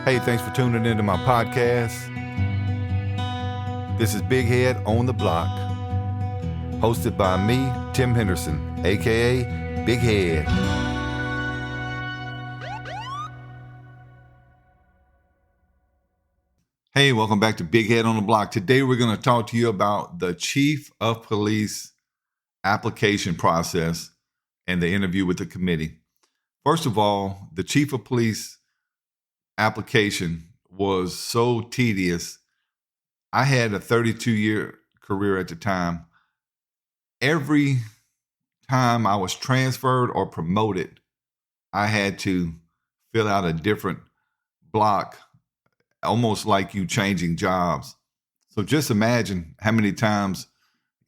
Hey, thanks for tuning into my podcast. This is Big Head on the Block, hosted by me, Tim Henderson, aka Big Head. Hey, welcome back to Big Head on the Block. Today we're going to talk to you about the Chief of Police application process and the interview with the committee. First of all, the Chief of Police application was so tedious. I had a 32-year career at the time. Every time I was transferred or promoted, I had to fill out a different block, almost like you changing jobs. So just imagine how many times,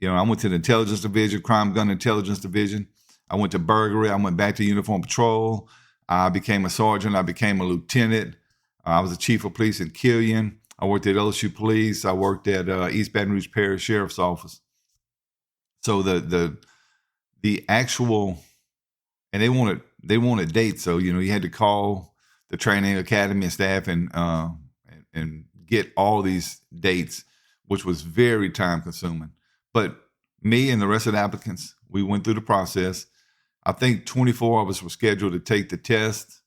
I went to the intelligence division, crime gun intelligence division. I went to burglary. I went back to uniform patrol. I became a sergeant. I became a lieutenant. I was the chief of police in Killian. I worked at LSU Police. I worked at East Baton Rouge Parish Sheriff's Office. So the actual, and they wanted dates. So you had to call the training academy and staff and get all these dates, which was very time consuming. But me and the rest of the applicants, we went through the process. I think 24 of us were scheduled to take the test,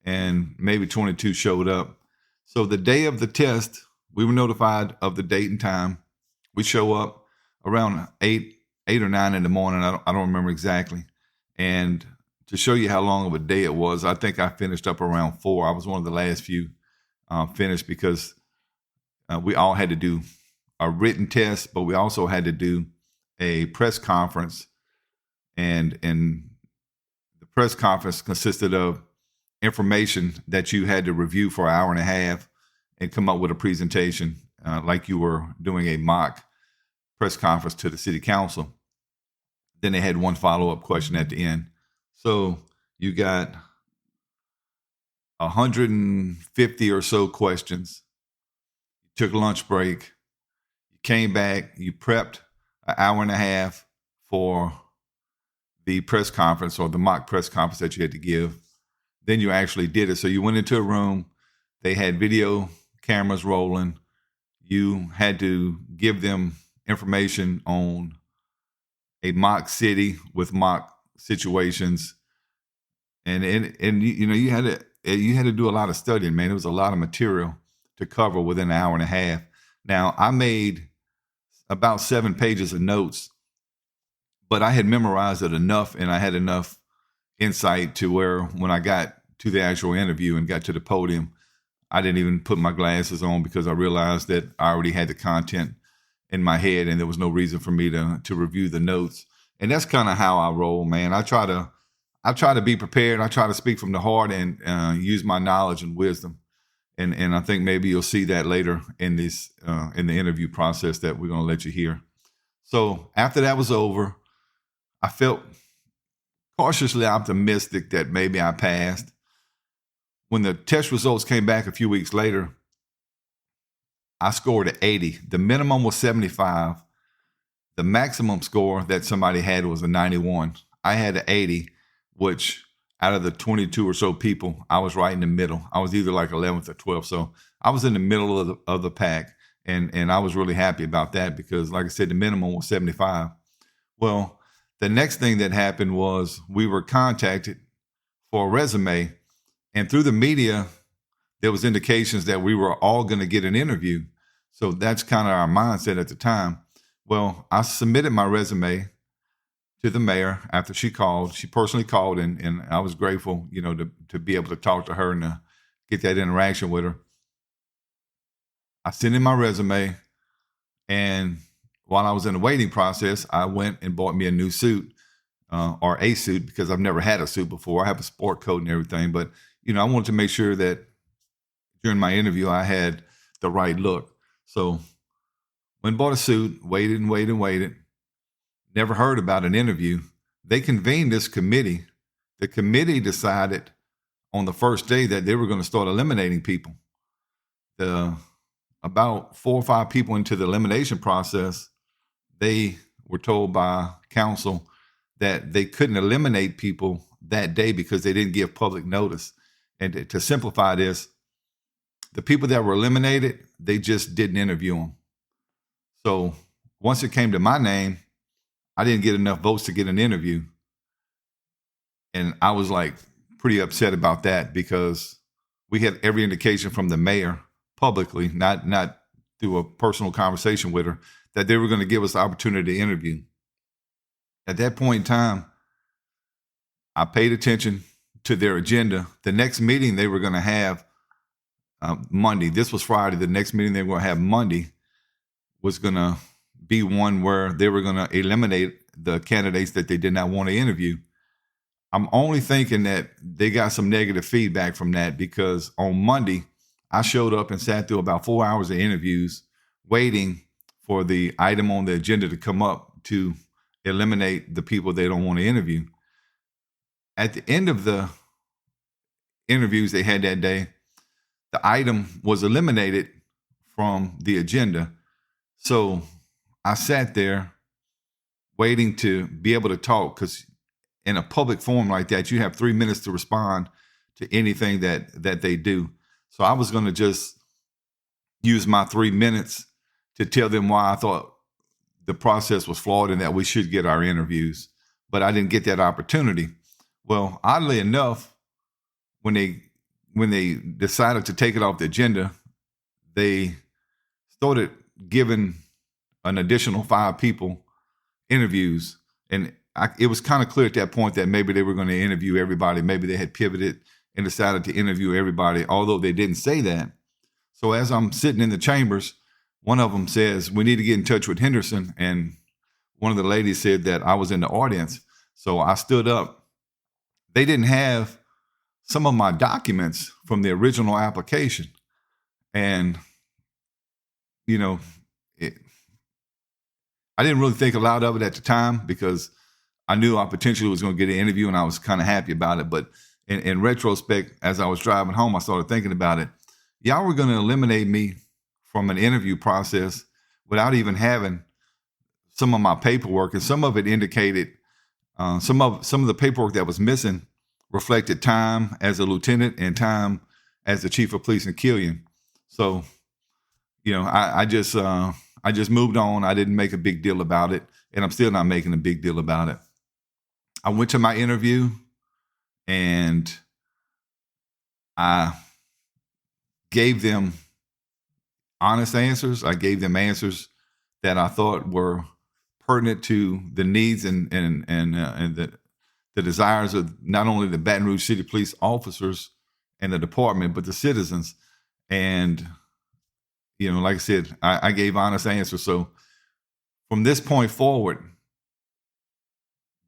and maybe 22 showed up. So the day of the test, we were notified of the date and time. We show up around 8 or 9 in the morning. I don't remember exactly. And to show you how long of a day it was, I think I finished up around 4. I was one of the last few finished because we all had to do a written test, but we also had to do a press conference. And the press conference consisted of information that you had to review for an hour and a half and come up with a presentation like you were doing a mock press conference to the city council. Then they had one follow-up question at the end. So you got 150 or so questions. You took a lunch break. You came back. You prepped an hour and a half for the press conference or the mock press conference that you had to give. Then you actually did it. So you went into a room. They had video cameras rolling. You had to give them information on a mock city with mock situations. And you had to do a lot of studying, man. It was a lot of material to cover within an hour and a half. Now, I made about 7 pages of notes, but I had memorized it enough and I had enough insight to where when I got to the actual interview and got to the podium, I didn't even put my glasses on because I realized that I already had the content in my head and there was no reason for me to review the notes. And that's kind of how I roll, man. I try to be prepared. I try to speak from the heart and use my knowledge and wisdom. And I think maybe you'll see that later in this in the interview process that we're going to let you hear. So after that was over, I felt cautiously optimistic that maybe I passed. When the test results came back a few weeks later, I scored an 80. The minimum was 75. The maximum score that somebody had was a 91. I had an 80, which out of the 22 or so people, I was right in the middle. I was either like 11th or 12th. So I was in the middle of the pack. And I was really happy about that because, like I said, the minimum was 75. Well, the next thing that happened was we were contacted for a resume. And through the media, there was indications that we were all going to get an interview. So that's kind of our mindset at the time. Well, I submitted my resume to the mayor after she called. She personally called, and I was grateful, to be able to talk to her and to get that interaction with her. I sent in my resume, and while I was in the waiting process, I went and bought me a new suit or a suit because I've never had a suit before. I have a sport coat and everything, but I wanted to make sure that during my interview I had the right look. So went and bought a suit, waited. Never heard about an interview. They convened this committee. The committee decided on the first day that they were going to start eliminating people. About 4 or 5 people into the elimination process, they were told by council that they couldn't eliminate people that day because they didn't give public notice. And to simplify this, The people that were eliminated, they just didn't interview them. So once it came to my name, I didn't get enough votes to get an interview. And I was like pretty upset about that because we had every indication from the mayor publicly, not through a personal conversation with her, that they were going to give us the opportunity to interview. At that point in time, I paid attention to their agenda. The next meeting they were going to have Monday. This was Friday. The next meeting they were going to have Monday was going to be one where they were going to eliminate the candidates that they did not want to interview. I'm only thinking that they got some negative feedback from that because on Monday, I showed up and sat through about 4 hours of interviews waiting for the item on the agenda to come up to eliminate the people they don't want to interview. At the end of the interviews they had that day, the item was eliminated from the agenda. So I sat there waiting to be able to talk because in a public forum like that, you have 3 minutes to respond to anything that they do. So I was going to just use my 3 minutes to tell them why I thought the process was flawed and that we should get our interviews. But I didn't get that opportunity. Well, oddly enough, when they decided to take it off the agenda, they started giving an additional 5 people interviews. And it was kind of clear at that point that maybe they were going to interview everybody. Maybe they had pivoted and decided to interview everybody, although they didn't say that. So as I'm sitting in the chambers, one of them says, we need to get in touch with Henderson. And one of the ladies said that I was in the audience. So I stood up. They didn't have some of my documents from the original application. And, you know, I didn't really think a lot of it at the time because I knew I potentially was going to get an interview and I was kind of happy about it. But in retrospect, as I was driving home, I started thinking about it. Y'all were going to eliminate me from an interview process without even having some of my paperwork. And some of it indicated, some of the paperwork that was missing reflected time as a lieutenant and time as the chief of police in Killian. So, you know, I just moved on. I didn't make a big deal about it, and I'm still not making a big deal about it. I went to my interview, and I gave them honest answers. I gave them answers that I thought were pertinent to the needs and the desires of not only the Baton Rouge City Police officers and the department, but the citizens. And, you know, like I said, I gave honest answers. So from this point forward,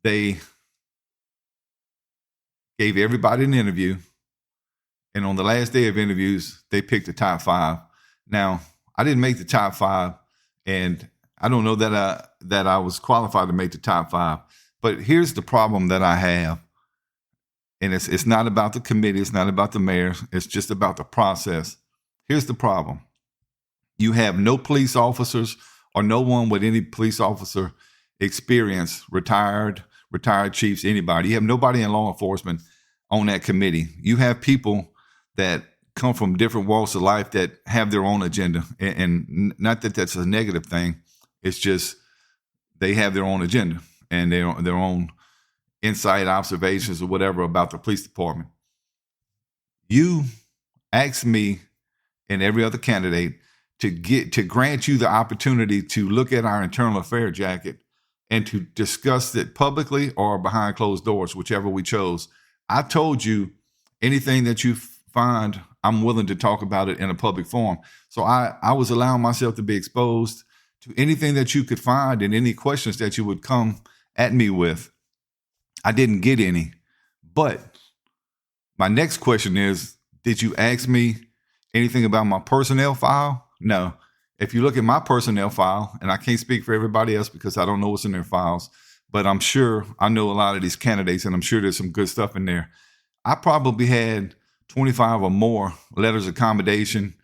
they gave everybody an interview. And on the last day of interviews, they picked the top 5. Now, I didn't make the top 5, and I don't know that I was qualified to make the top 5. But here's the problem that I have. And it's not about the committee. It's not about the mayor. It's just about the process. Here's the problem. You have no police officers or no one with any police officer experience, retired chiefs, anybody. You have nobody in law enforcement on that committee. You have people that come from different walks of life that have their own agenda. And not that that's a negative thing. It's just they have their own agenda and their own insight, observations, or whatever about the police department. You asked me and every other candidate to grant you the opportunity to look at our internal affair jacket and to discuss it publicly or behind closed doors, whichever we chose. I told you anything that you find, I'm willing to talk about it in a public forum. So I was allowing myself to be exposed to anything that you could find and any questions that you would come at me with. I didn't get any. But my next question is, did you ask me anything about my personnel file? No. If you look at my personnel file, and I can't speak for everybody else because I don't know what's in their files, but I'm sure I know a lot of these candidates, and I'm sure there's some good stuff in there. I probably had 25 or more letters of accommodation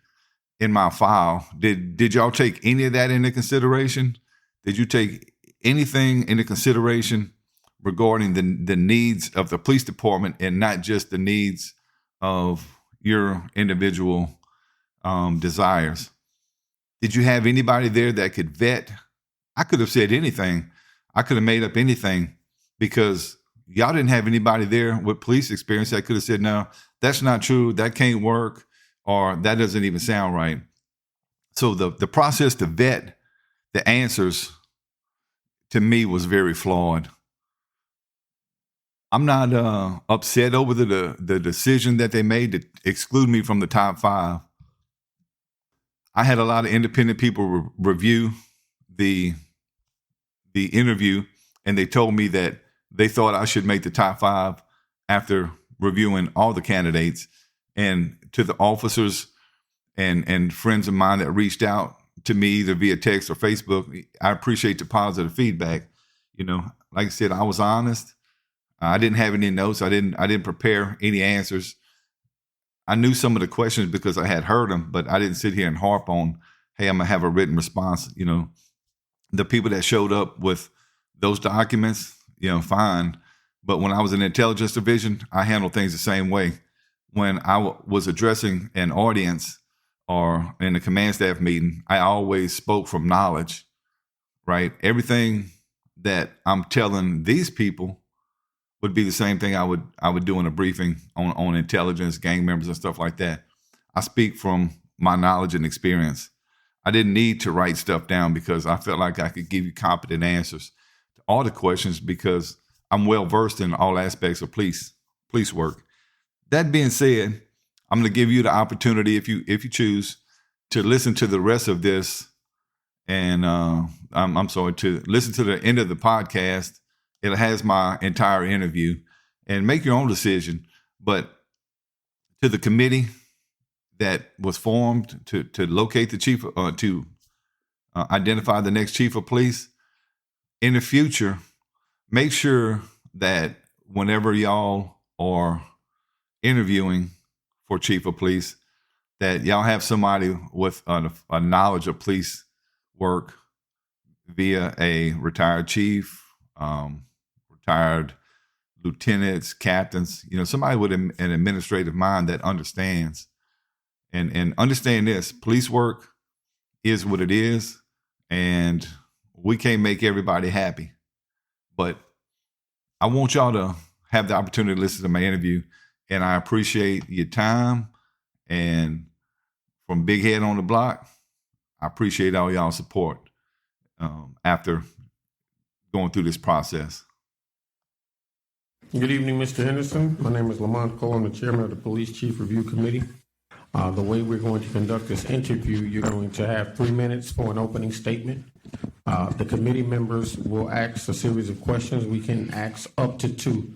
in my file. Did y'all take any of that into consideration? Did you take anything into consideration regarding the needs of the police department and not just the needs of your individual desires. Did you have anybody there that could vet? I could have said anything. I could have made up anything because y'all didn't have anybody there with police experience that could have said, no, that's not true. That can't work, or that doesn't even sound right. So the process to vet the answers to me was very flawed. I'm not upset over the decision that they made to exclude me from the top 5. I had a lot of independent people review the interview, and they told me that they thought I should make the top 5 after reviewing all the candidates. And to the officers and friends of mine that reached out to me either via text or Facebook, I appreciate the positive feedback. You know, like I said, I was honest. I didn't have any notes. I didn't prepare any answers. I knew some of the questions because I had heard them, but I didn't sit here and harp on, hey, I'm gonna have a written response. You know, the people that showed up with those documents, you know, fine. But when I was in the intelligence division, I handled things the same way. When I was addressing an audience or in a command staff meeting, I always spoke from knowledge, right? Everything that I'm telling these people would be the same thing I would do in a briefing on intelligence, gang members, and stuff like that. I speak from my knowledge and experience. I didn't need to write stuff down because I felt like I could give you competent answers to all the questions because I'm well versed in all aspects of police work. That being said, I'm going to give you the opportunity, if you choose, to listen to the rest of this, and to listen to the end of the podcast. It has my entire interview, and make your own decision. But to the committee that was formed to locate the chief, to identify the next chief of police, in the future, make sure that whenever y'all are interviewing for chief of police, that y'all have somebody with a knowledge of police work via a retired chief, retired lieutenants, captains, you know, somebody with an administrative mind that understands and understand this. Police work is what it is, and we can't make everybody happy. But I want y'all to have the opportunity to listen to my interview, and I appreciate your time. And from Big Head on the Block, I appreciate all y'all's support after going through this process. Good evening, Mr. Henderson. My name is Lamont Cole. I'm the chairman of the Police Chief Review Committee. The way we're going to conduct this interview, you're going to have 3 minutes for an opening statement. The committee members will ask a series of questions. We can ask up to 2.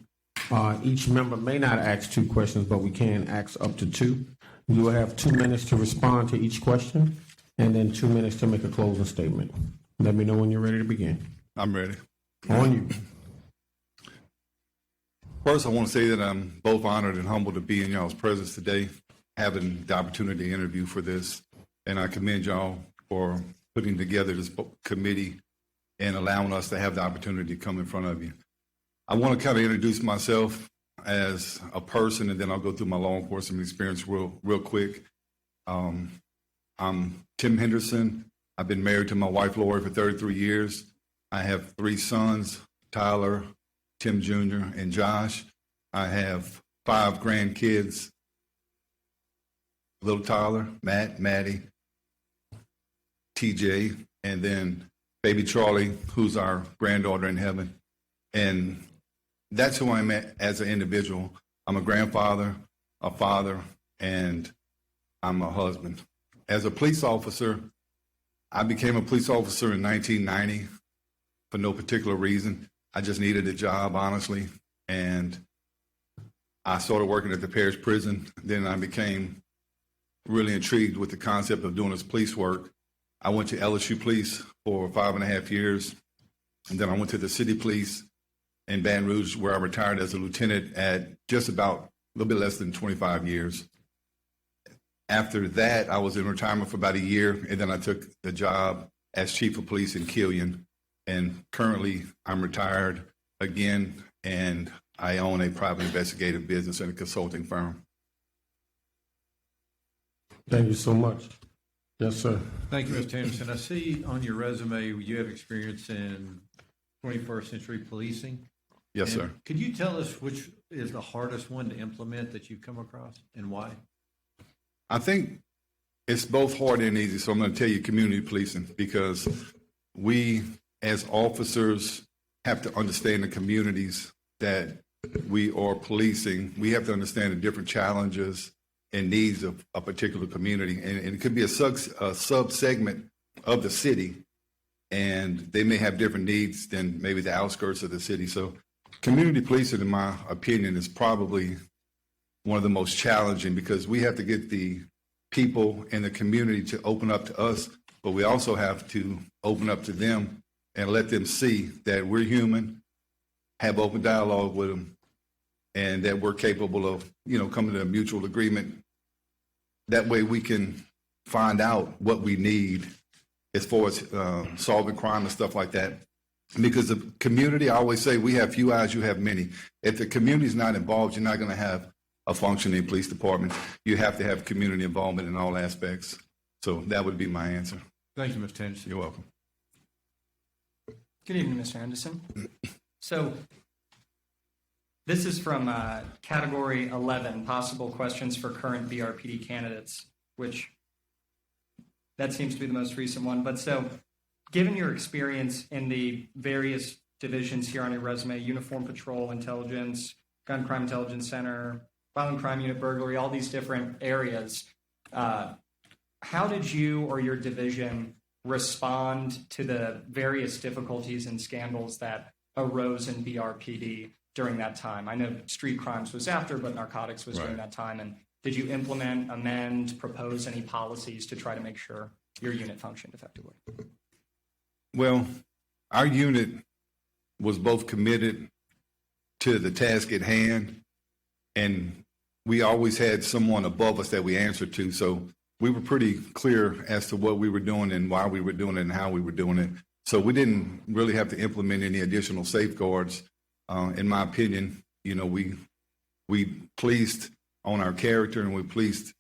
Each member may not ask 2 questions, but we can ask up to 2. You will have 2 minutes to respond to each question, and then 2 minutes to make a closing statement. Let me know when you're ready to begin. I'm ready. On you. First, I want to say that I'm both honored and humbled to be in y'all's presence today, having the opportunity to interview for this. And I commend y'all for putting together this committee and allowing us to have the opportunity to come in front of you. I want to kind of introduce myself as a person, and then I'll go through my law enforcement experience real quick. I'm Tim Henderson. I've been married to my wife, Lori, for 33 years. I have 3 sons, Tyler, Tim Jr., and Josh. I have 5 grandkids, little Tyler, Matt, Maddie, TJ, and then baby Charlie, who's our granddaughter in heaven. And that's who I'm as an individual. I'm a grandfather, a father, and I'm a husband. As a police officer, I became a police officer in 1990 for no particular reason. I just needed a job, honestly. And I started working at the parish prison. Then I became really intrigued with the concept of doing this police work. I went to LSU Police for 5.5 years. And then I went to the city police in Baton Rouge, where I retired as a lieutenant at just about a little bit less than 25 years. After that, I was in retirement for about a year, and then I took the job as chief of police in Killian. And currently, I'm retired again, and I own a private investigative business and a consulting firm. Thank you so much. Yes, sir. Thank you, Mr. Henderson. I see on your resume you have experience in 21st century policing. Yes, And sir. Could you tell us which is the hardest one to implement that you've come across and why? I think it's both hard and easy. So I'm going to tell you community policing, because we as officers have to understand the communities that we are policing. We have to understand the different challenges and needs of a particular community. And it could be a sub-segment of the city, and they may have different needs than maybe the outskirts of the city. So community policing, in my opinion, is probably one of the most challenging, because we have to get the people in the community to open up to us, but we also have to open up to them and let them see that we're human, have open dialogue with them, and that we're capable of, coming to a mutual agreement. That way we can find out what we need as far as solving crime and stuff like that. Because the community, I always say, we have few eyes, you have many. If the community is not involved, you're not going to have a functioning police department. You have to have community involvement in all aspects. So that would be my answer. Thank you, Mr. Henderson. You're welcome. Good evening, Mr. Henderson. So this is from category 11, possible questions for current BRPD candidates, which that seems to be the most recent one. But so given your experience in the various divisions here on your resume, Uniform Patrol Intelligence, Gun Crime Intelligence Center, Violent Crime Unit, Burglary, all these different areas, how did you or your division respond to the various difficulties and scandals that arose in BRPD during that time? I know street crimes was after, but narcotics was during that time. And did you implement, amend, propose any policies to try to make sure your unit functioned effectively? Well, our unit was both committed to the task at hand, and we always had someone above us that we answered to. So we were pretty clear as to what we were doing and why we were doing it and how we were doing it. So we didn't really have to implement any additional safeguards. In my opinion, we pleased on our character, and we pleased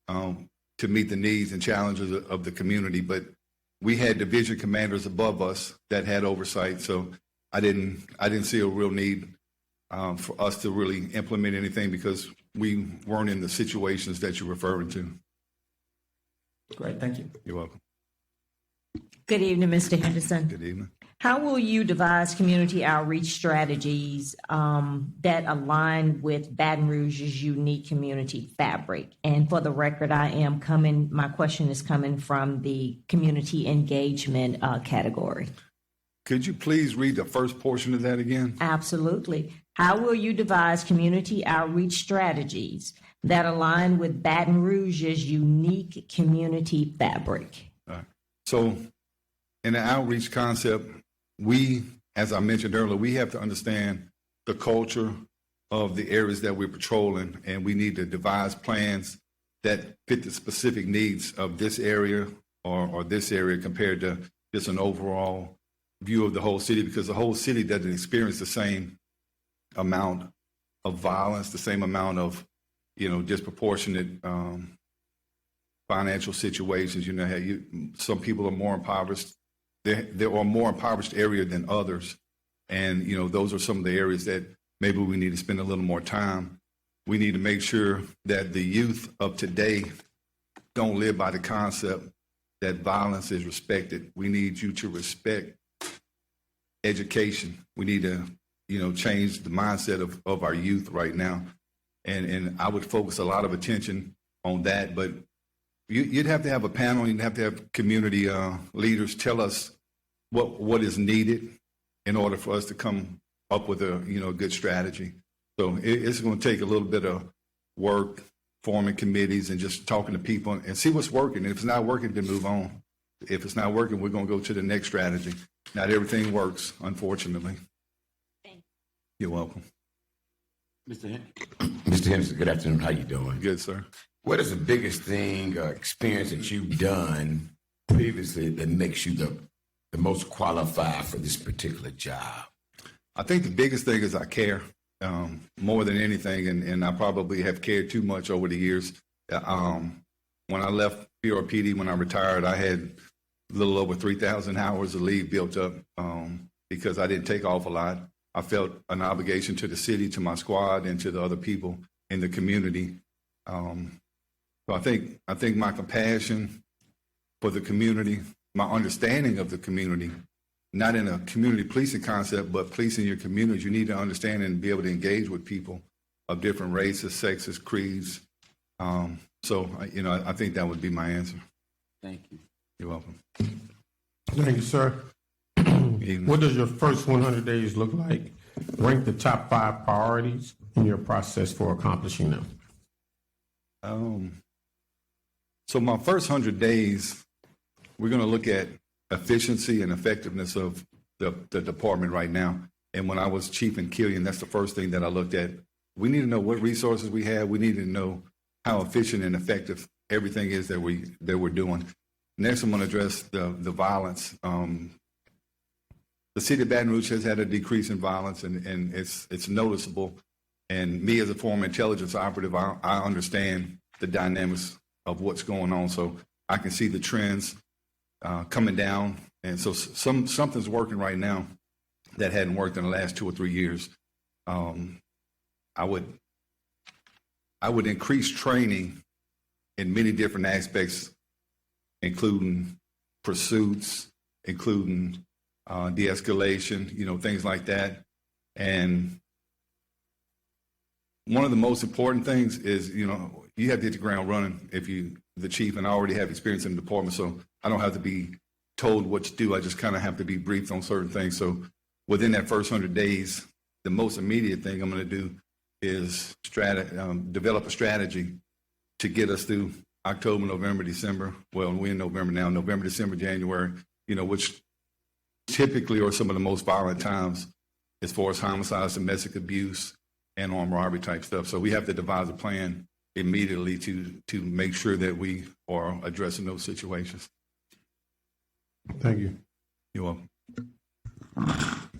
to meet the needs and challenges of the community. But we had division commanders above us that had oversight. So I didn't see a real need for us to really implement anything, because we weren't in the situations that you're referring to. Great, thank you. You're welcome. Good evening, Mr. Henderson. Good evening. How will you devise community outreach strategies that align with Baton Rouge's unique community fabric? And for the record, my question is coming from the community engagement category. Could you please read the first portion of that again? Absolutely. How will you devise community outreach strategies that align with Baton Rouge's unique community fabric? All right. So in the outreach concept, we, as I mentioned earlier, we have to understand the culture of the areas that we're patrolling, and we need to devise plans that fit the specific needs of this area or this area compared to just an overall view of the whole city, because the whole city doesn't experience the same amount of violence, the same amount of, disproportionate financial situations. Some people are more impoverished. There are more impoverished area than others. And, those are some of the areas that maybe we need to spend a little more time. We need to make sure that the youth of today don't live by the concept that violence is respected. We need you to respect education. We need to, change the mindset of our youth right now. And I would focus a lot of attention on that. But you'd have to have a panel. You'd have to have community leaders tell us what is needed in order for us to come up with a good strategy. So it's going to take a little bit of work, forming committees and just talking to people and see what's working. If it's not working, then move on. If it's not working, we're going to go to the next strategy. Not everything works, unfortunately. You're welcome. Mr. Henderson, good afternoon. How you doing? Good, sir. What is the biggest thing or experience that you've done previously that makes you the most qualified for this particular job? I think the biggest thing is I care more than anything, and I probably have cared too much over the years. when I left BRPD, when I retired, I had a little over 3,000 hours of leave built up because I didn't take off a lot. I felt an obligation to the city, to my squad, and to the other people in the community. So I think my compassion for the community, my understanding of the community, not in a community policing concept, but policing your community, you need to understand and be able to engage with people of different races, sexes, creeds. So, I think that would be my answer. Thank you. You're welcome. Thank you, sir. What does your first 100 days look like? Rank the top 5 priorities in your process for accomplishing them. So my first 100 days, we're going to look at efficiency and effectiveness of the department right now. And when I was chief in Killian, that's the first thing that I looked at. We need to know what resources we have. We need to know how efficient and effective everything is that we're doing. Next, I'm going to address the violence. The city of Baton Rouge has had a decrease in violence, and it's noticeable. And me, as a former intelligence operative, I understand the dynamics of what's going on. So I can see the trends coming down. And so something's working right now that hadn't worked in the last 2 or 3 years. I would increase training in many different aspects, including pursuits, including de-escalation, things like that. And one of the most important things is, you have to hit the ground running if the chief, and I already have experience in the department, so I don't have to be told what to do. I just kind of have to be briefed on certain things. So within that first 100 days, the most immediate thing I'm going to do is develop a strategy to get us through October, November, December. Well, we're in November now, November, December, January, which typically are some of the most violent times as far as homicides, domestic abuse, and armed robbery type stuff. So we have to devise a plan immediately to make sure that we are addressing those situations. Thank you. You're welcome.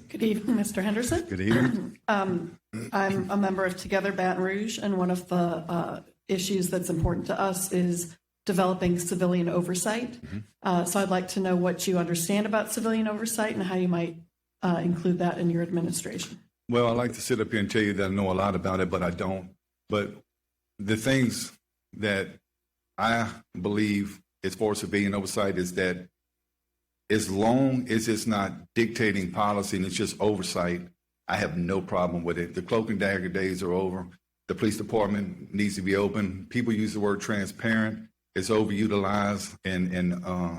Good evening, Mr. Henderson. Good evening. I'm a member of Together Baton Rouge, and one of the issues that's important to us is developing civilian oversight. So I'd like to know what you understand about civilian oversight and how you might include that in your administration. Well, I like to sit up here and tell you that I know a lot about it, but I don't. But the things that I believe as far as civilian oversight is that as long as it's not dictating policy and it's just oversight, I have no problem with it. The cloak and dagger days are over. The police department needs to be open. People use the word transparent. It's overutilized and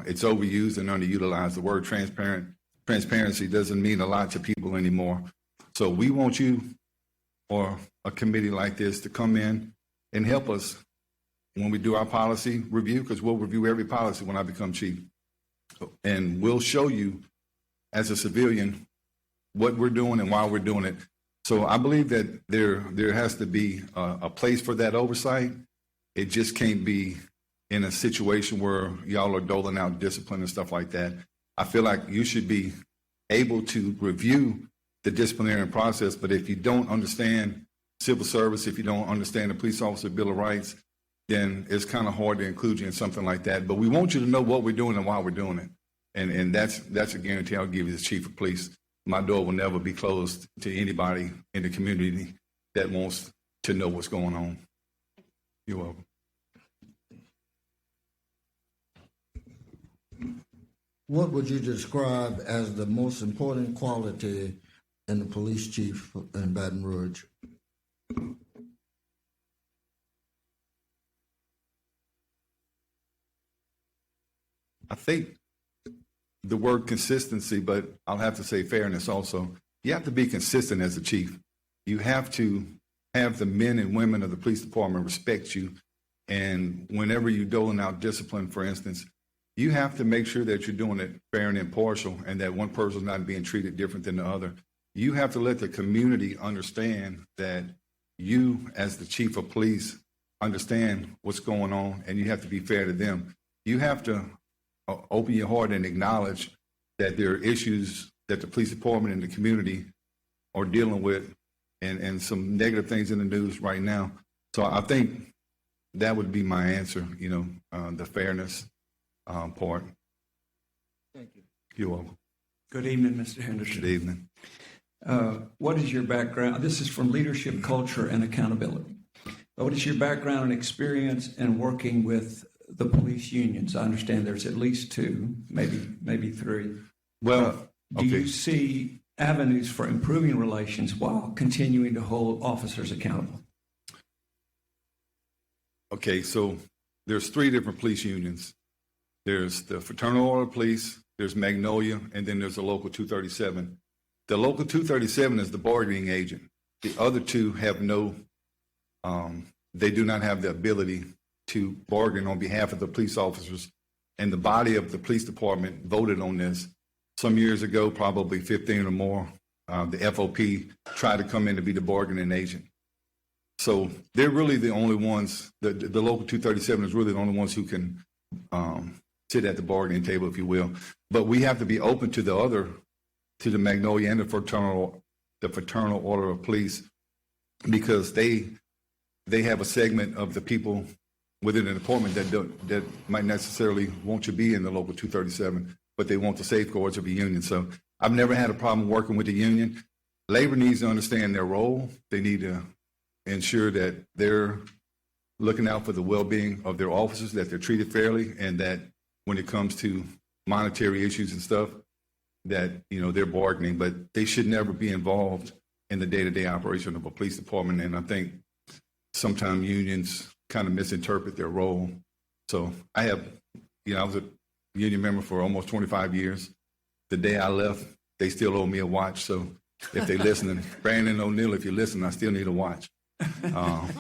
it's overused and underutilized. The word transparency doesn't mean a lot to people anymore. So we want you or a committee like this to come in and help us when we do our policy review, because we'll review every policy when I become chief. And we'll show you as a civilian what we're doing and why we're doing it. So I believe that there has to be a place for that oversight. It just can't be in a situation where y'all are doling out discipline and stuff like that. I feel like you should be able to review the disciplinary process, but if you don't understand civil service, if you don't understand the police officer Bill of Rights, then it's kind of hard to include you in something like that. But we want you to know what we're doing and why we're doing it. And that's a guarantee I'll give you as chief of police. My door will never be closed to anybody in the community that wants to know what's going on. You're welcome. What would you describe as the most important quality in the police chief in Baton Rouge? I think the word consistency, but I'll have to say fairness also. You have to be consistent as a chief. You have to have the men and women of the police department respect you. And whenever you're doling out discipline, for instance, you have to make sure that you're doing it fair and impartial and that one person's not being treated different than the other. You have to let the community understand that you, as the chief of police, understand what's going on, and you have to be fair to them. You have to open your heart and acknowledge that there are issues that the police department and the community are dealing with and some negative things in the news right now. So I think that would be my answer, the fairness part. Thank you. You're welcome. Good evening, Mr. Henderson. Good evening. What is your background? This is from Leadership, Culture, and Accountability. What is your background and experience in working with the police unions? I understand there's at least two, maybe three. Well, Do you see avenues for improving relations while continuing to hold officers accountable? Okay, so there's three different police unions. There's the Fraternal Order of Police, there's Magnolia, and then there's the Local 237. The Local 237 is the bargaining agent. The other two have they do not have the ability to bargain on behalf of the police officers. And the body of the police department voted on this some years ago, probably 15 or more. The FOP tried to come in to be the bargaining agent. So they're really the only ones, the Local 237 is really the only ones who can sit at the bargaining table, if you will. But we have to be open to the Magnolia and the Fraternal Order of Police, because they have a segment of the people within the department that might necessarily want to be in the Local 237, but they want the safeguards of a union. So I've never had a problem working with the union. Labor needs to understand their role. They need to ensure that they're looking out for the well-being of their officers, that they're treated fairly, and that when it comes to monetary issues and stuff, that they're bargaining, but they should never be involved in the day-to-day operation of a police department. And I think sometimes unions kind of misinterpret their role. So I was a union member for almost 25 years. The day I left, they still owe me a watch. So if they're listening, Brandon O'Neill, if you're listening, I still need a watch.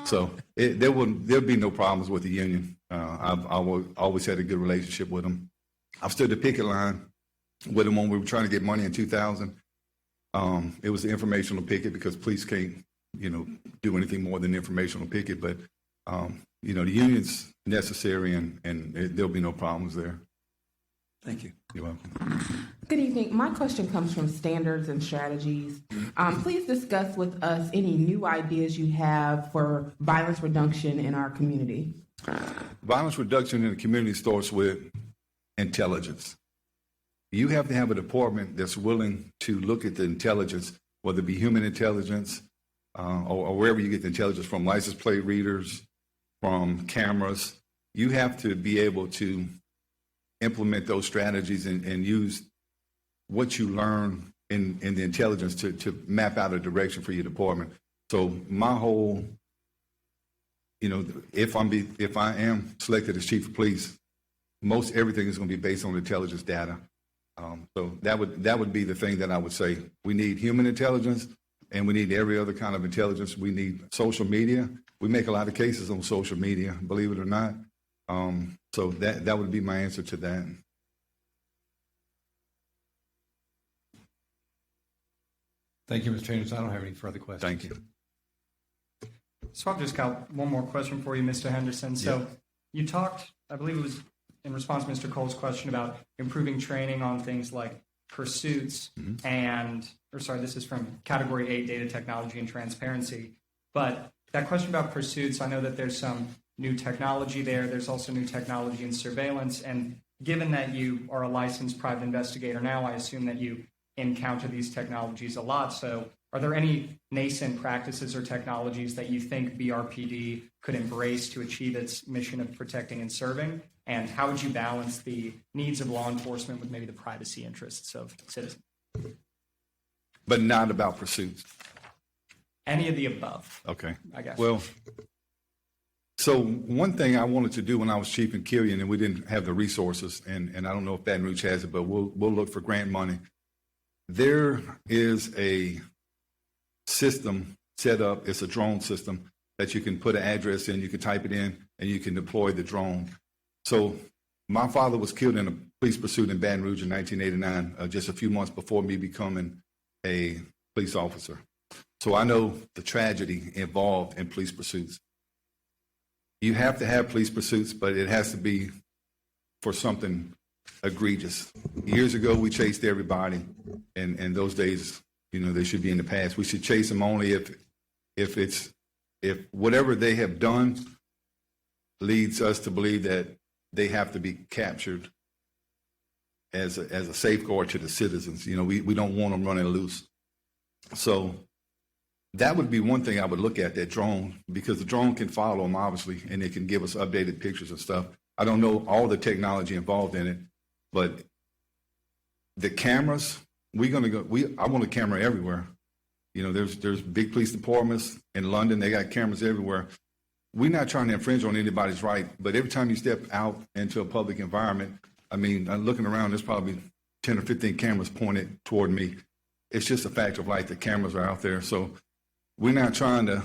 So there'll be no problems with the union. I've always had a good relationship with them. I've stood the picket line with them when we were trying to get money in 2000. It was the informational picket, because police can't, do anything more than informational picket. But, the union's necessary, and there'll be no problems there. Thank you. You're welcome. Good evening. My question comes from standards and strategies. Please discuss with us any new ideas you have for violence reduction in our community. Violence reduction in the community starts with intelligence. You have to have a department that's willing to look at the intelligence, whether it be human intelligence or wherever you get the intelligence from, license plate readers, from cameras. You have to be able to implement those strategies and use what you learn in the intelligence to map out a direction for your department. So my whole, if I am selected as chief of police, most everything is going to be based on intelligence data. So that would be the thing that I would say. We need human intelligence, and we need every other kind of intelligence. We need social media. We make a lot of cases on social media, believe it or not. So that would be my answer to that. Thank you, Mr. Henderson. I don't have any further questions. Thank you. So I've just got one more question for you, Mr. Henderson. So Yeah. you talked, I believe it was in response to Mr. Cole's question about improving training on things like pursuits this is from Category 8, Data Technology and Transparency. But that question about pursuits, I know that there's some new technology there. There's also new technology in surveillance. And given that you are a licensed private investigator now, I assume that you encounter these technologies a lot. So are there any nascent practices or technologies that you think BRPD could embrace to achieve its mission of protecting and serving? And how would you balance the needs of law enforcement with maybe the privacy interests of citizens? But not about pursuits. Any of the above, Okay. I guess. Well, so one thing I wanted to do when I was chief in Killian, and we didn't have the resources, and I don't know if Baton Rouge has it, but we'll look for grant money. There is a system set up. It's a drone system that you can put an address in, you can type it in, and you can deploy the drone. So my father was killed in a police pursuit in Baton Rouge in 1989, just a few months before me becoming a police officer. So I know the tragedy involved in police pursuits. You have to have police pursuits, but it has to be for something egregious. Years ago, we chased everybody, and those days, they should be in the past. We should chase them only if whatever they have done leads us to believe that they have to be captured as a safeguard to the citizens. You know, we don't want them running loose. So that would be one thing I would look at, that drone, because the drone can follow them, obviously, and it can give us updated pictures and stuff. I don't know all the technology involved in it, but the cameras, I want a camera everywhere. You know, there's big police departments in London, they got cameras everywhere. We're not trying to infringe on anybody's right, but every time you step out into a public environment, I mean, I'm looking around, there's probably 10 or 15 cameras pointed toward me. It's just a fact of life, the cameras are out there. So we're not trying to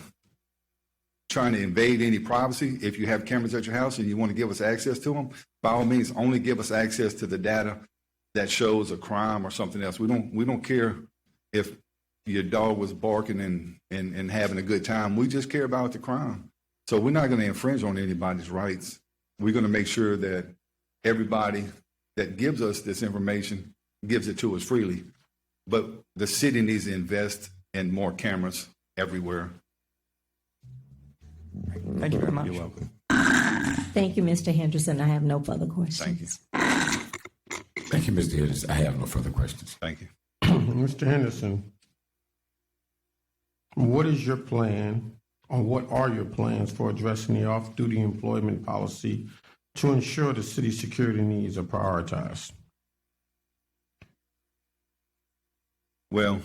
invade any privacy. If you have cameras at your house and you want to give us access to them, by all means, only give us access to the data that shows a crime or something else. We don't care if your dog was barking and having a good time. We just care about the crime. So we're not going to infringe on anybody's rights. We're going to make sure that everybody that gives us this information gives it to us freely. But the city needs to invest in more cameras everywhere. Thank you very much. You're welcome. Thank you, Mr. Henderson. I have no further questions. Thank you. Thank you, Mr. Hillis. I have no further questions. Thank you. Mr. Henderson, what is your plan, or what are your plans for addressing the off-duty employment policy to ensure the city's security needs are prioritized? Well,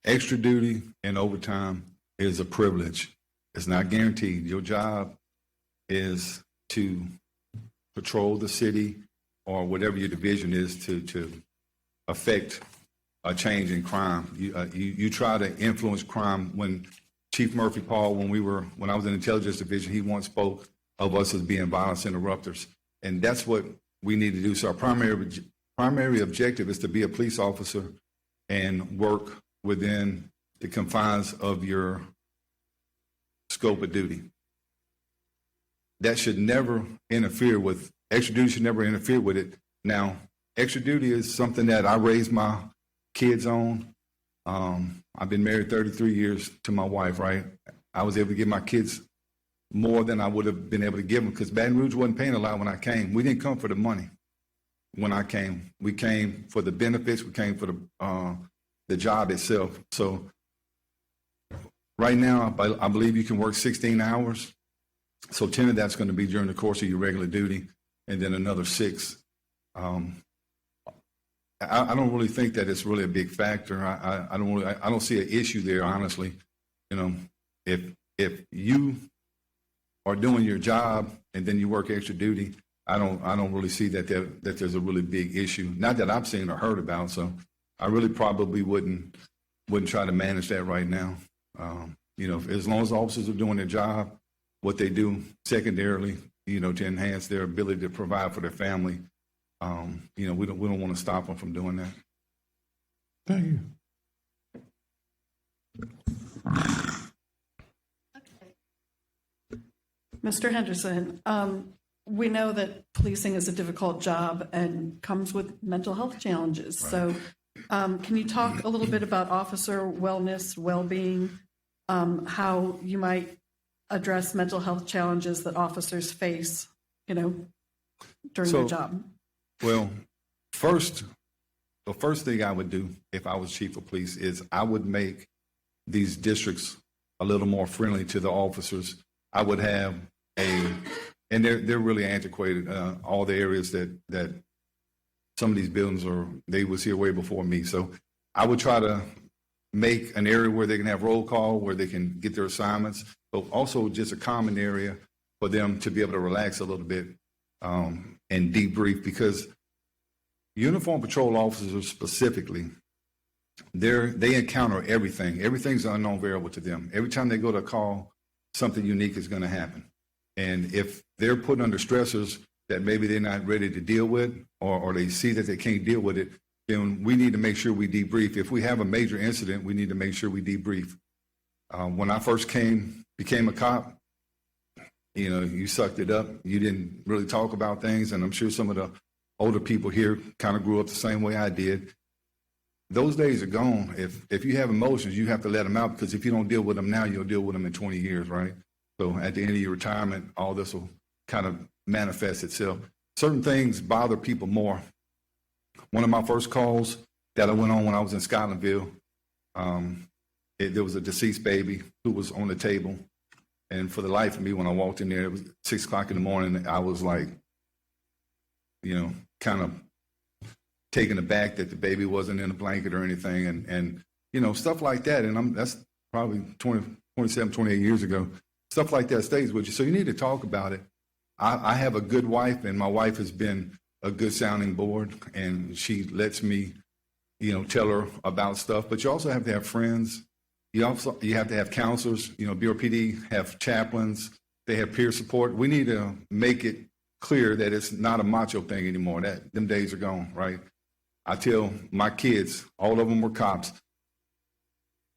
extra duty and overtime is a privilege. It's not guaranteed. Your job is to patrol the city or whatever your division is to affect a change in crime. You try to influence crime. When Chief Murphy Paul, when I was in the intelligence division, he once spoke of us as being violence interrupters, and that's what we need to do. So our primary objective is to be a police officer and work within the confines of your scope of duty. That should never interfere with, extra duty should never interfere with it. Now, extra duty is something that I raised my kids on. I've been married 33 years to my wife, right? I was able to give my kids more than I would have been able to give them, because Baton Rouge wasn't paying a lot when I came. We didn't come for the money when I came. We came for the benefits. We came for the job itself. So right now, I believe you can work 16 hours. So 10 of that's going to be during the course of your regular duty, and then another 6. I don't really think that it's really a big factor. I don't see an issue there, honestly. You know, if you are doing your job and then you work extra duty, I don't really see that there's a really big issue. Not that I've seen or heard about. So I really probably wouldn't try to manage that right now. You know, as long as officers are doing their job, what they do secondarily, you know, to enhance their ability to provide for their family, you know, we don't want to stop them from doing that. Thank you. Mr. Henderson, we know that policing is a difficult job and comes with mental health challenges. Right. So can you talk a little bit about officer wellness, well-being, how you might address mental health challenges that officers face, you know, during their job? Well, the first thing I would do if I was chief of police is I would make these districts a little more friendly to the officers. I would have and they're really antiquated, all the areas that some of these buildings they was here way before me. So I would try to make an area where they can have roll call, where they can get their assignments, but also just a common area for them to be able to relax a little bit and debrief, because uniform patrol officers specifically, they encounter everything. Everything's an unknown variable to them. Every time they go to a call, something unique is going to happen. And if they're put under stressors that maybe they're not ready to deal with, or they see that they can't deal with it, then we need to make sure we debrief. If we have a major incident, we need to make sure we debrief. When I first became a cop, you know, you sucked it up. You didn't really talk about things, and I'm sure some of the older people here kind of grew up the same way I did. Those days are gone. If you have emotions, you have to let them out, because if you don't deal with them now, you'll deal with them in 20 years, right? So at the end of your retirement, all this will kind of manifests itself. Certain things bother people more. One of my first calls that I went on when I was in Scotlandville, there was a deceased baby who was on the table. And for the life of me, when I walked in there, it was 6 o'clock in the morning. I was like, kind of taken aback that the baby wasn't in a blanket or anything. And stuff like that. And that's probably 27, 28 years ago. Stuff like that stays with you. So you need to talk about it. I have a good wife, and my wife has been a good sounding board, and she lets me, tell her about stuff. But you also have to have friends. You have to have counselors. BRPD have chaplains. They have peer support. We need to make it clear that it's not a macho thing anymore. That them days are gone, right? I tell my kids, all of them were cops.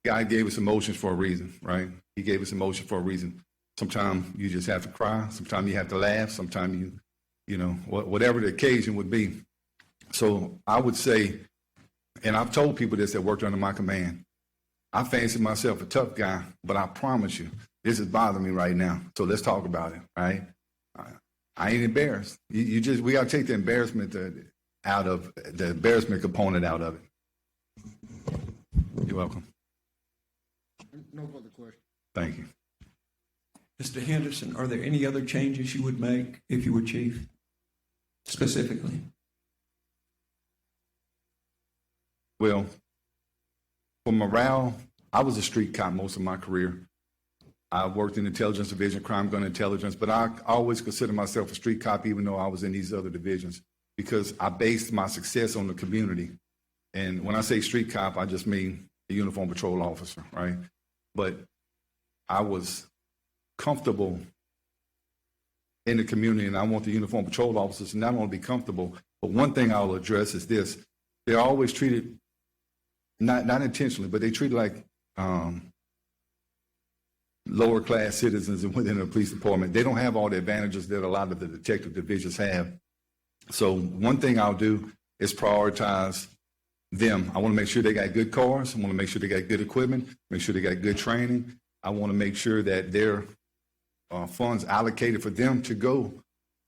God gave us emotions for a reason, right? He gave us emotion for a reason. Sometimes you just have to cry. Sometimes you have to laugh. Sometimes whatever the occasion would be. So I would say, and I've told people this that worked under my command, I fancy myself a tough guy, but I promise you, this is bothering me right now. So let's talk about it, right? I ain't embarrassed. We got to take the embarrassment component out of it. You're welcome. No further questions. Thank you. Mr. Henderson, are there any other changes you would make if you were chief, specifically? Well, for morale, I was a street cop most of my career. I worked in intelligence division, crime gun intelligence, but I always consider myself a street cop even though I was in these other divisions because I based my success on the community. And when I say street cop, I just mean a uniform patrol officer, right? But I was comfortable in the community, and I want the uniform patrol officers to not only be comfortable, but one thing I'll address is this. They're always treated, not intentionally, but they treated like lower class citizens within the police department. They don't have all the advantages that a lot of the detective divisions have. So one thing I'll do is prioritize them. I want to make sure they got good cars. I want to make sure they got good equipment, make sure they got good training. I want to make sure that their funds allocated for them to go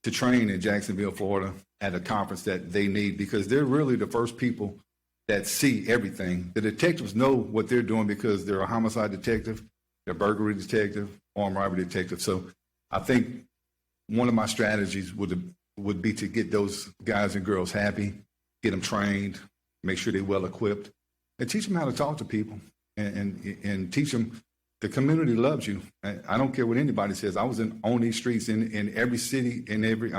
to train in Jacksonville, Florida at a conference that they need because they're really the first people that see everything. The detectives know what they're doing because they're a homicide detective, they're a burglary detective, armed robbery detective. So I think one of my strategies would be to get those guys and girls happy, get them trained, make sure they're well equipped, and teach them how to talk to people and teach them the community loves you. I don't care what anybody says. I was on these streets in every city, in every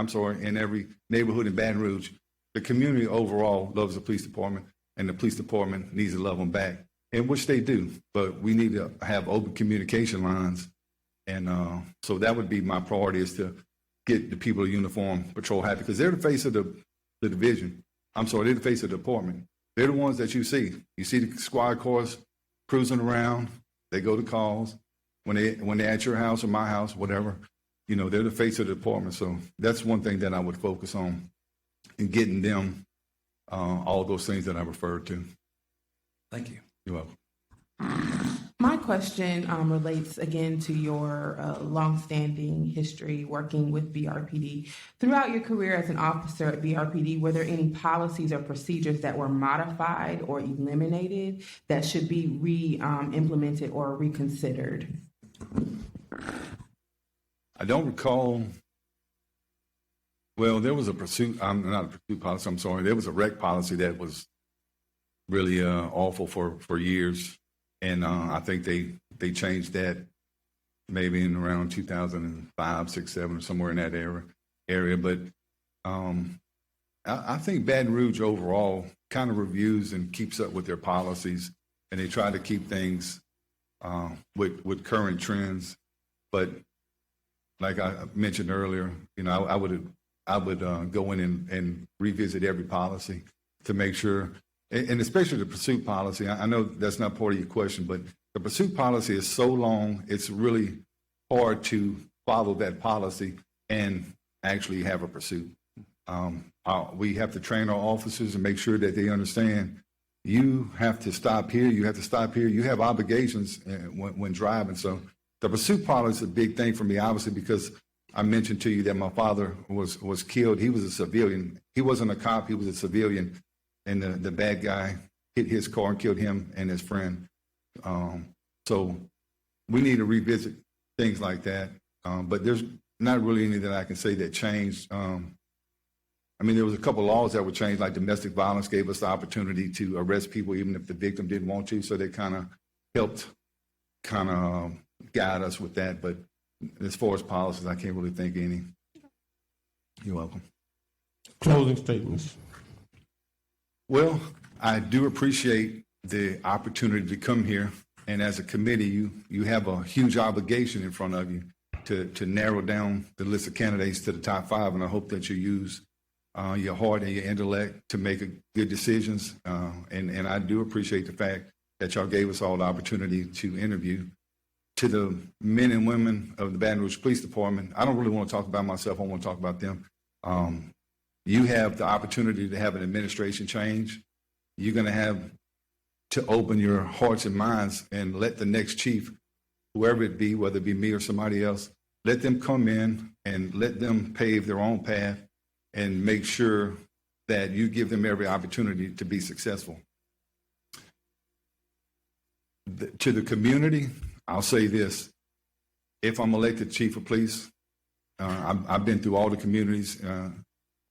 neighborhood in Baton Rouge. The community overall loves the police department, and the police department needs to love them back, and which they do. But we need to have open communication lines, and so that would be my priority is to get the people of uniform patrol happy because they're the face of the division. They're the face of the department. They're the ones that you see. You see the squad cars cruising around. They go to calls when they're at your house or my house, whatever. They're the face of the department. So that's one thing that I would focus on in getting them all those things that I referred to. Thank you. You're welcome. My question relates again to your longstanding history working with BRPD. Throughout your career as an officer at BRPD, were there any policies or procedures that were modified or eliminated that should be re-implemented or reconsidered? I don't recall. Well, there was a pursuit. Not a pursuit policy. I'm sorry. There was a rec policy that was really awful for years. And I think they changed that maybe in around 2005, 6, 7, or somewhere in that area. But I think Baton Rouge overall kind of reviews and keeps up with their policies, and they try to keep things with current trends. But like I mentioned earlier, I would go in and revisit every policy to make sure. And especially the pursuit policy. I know that's not part of your question, but the pursuit policy is so long, it's really hard to follow that policy and actually have a pursuit. We have to train our officers and make sure that they understand you have to stop here, you have to stop here. You have obligations when driving. So the pursuit policy is a big thing for me, obviously, because I mentioned to you that my father was killed. He was a civilian. He wasn't a cop. He was a civilian. And the bad guy hit his car and killed him and his friend. So we need to revisit things like that. But there's not really any that I can say that changed. I mean, there was a couple laws that were changed, like domestic violence gave us the opportunity to arrest people even if the victim didn't want to. So they kind of helped guide us with that. But as far as policies, I can't really think of any. You're welcome. Closing statements. Well, I do appreciate the opportunity to come here. And as a committee, you have a huge obligation in front of you to narrow down the list of candidates to the top 5. And I hope that you use your heart and your intellect to make good decisions. And I do appreciate the fact that y'all gave us all the opportunity to interview. To the men and women of the Baton Rouge Police Department, I don't really want to talk about myself. I want to talk about them. You have the opportunity to have an administration change. You're going to have to open your hearts and minds and let the next chief, whoever it be, whether it be me or somebody else, let them come in and let them pave their own path and make sure that you give them every opportunity to be successful. To the community, I'll say this. If I'm elected chief of police, I've been through all the communities.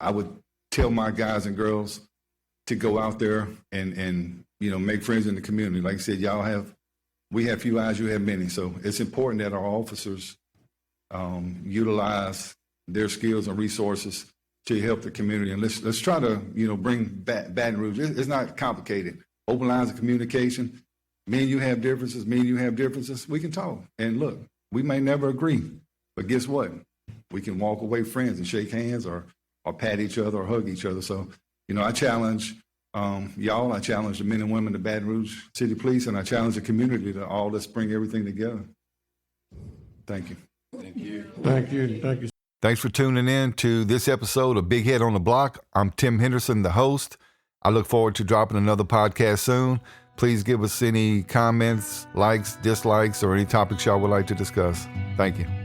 I would tell my guys and girls to go out there and make friends in the community. Like I said, we have few eyes, you have many. So it's important that our officers utilize their skills and resources to help the community. And let's try to bring Baton Rouge. It's not complicated. Open lines of communication. Me and you have differences. Me and you have differences. We can talk. And look, we may never agree, but guess what? We can walk away friends and shake hands or pat each other or hug each other. So, I challenge y'all. I challenge the men and women of Baton Rouge City Police, and I challenge the community to all let's bring everything together. Thank you. Thank you. Thank you. Thanks for tuning in to this episode of Big Head on the Block. I'm Tim Henderson, the host. I look forward to dropping another podcast soon. Please give us any comments, likes, dislikes, or any topics y'all would like to discuss. Thank you.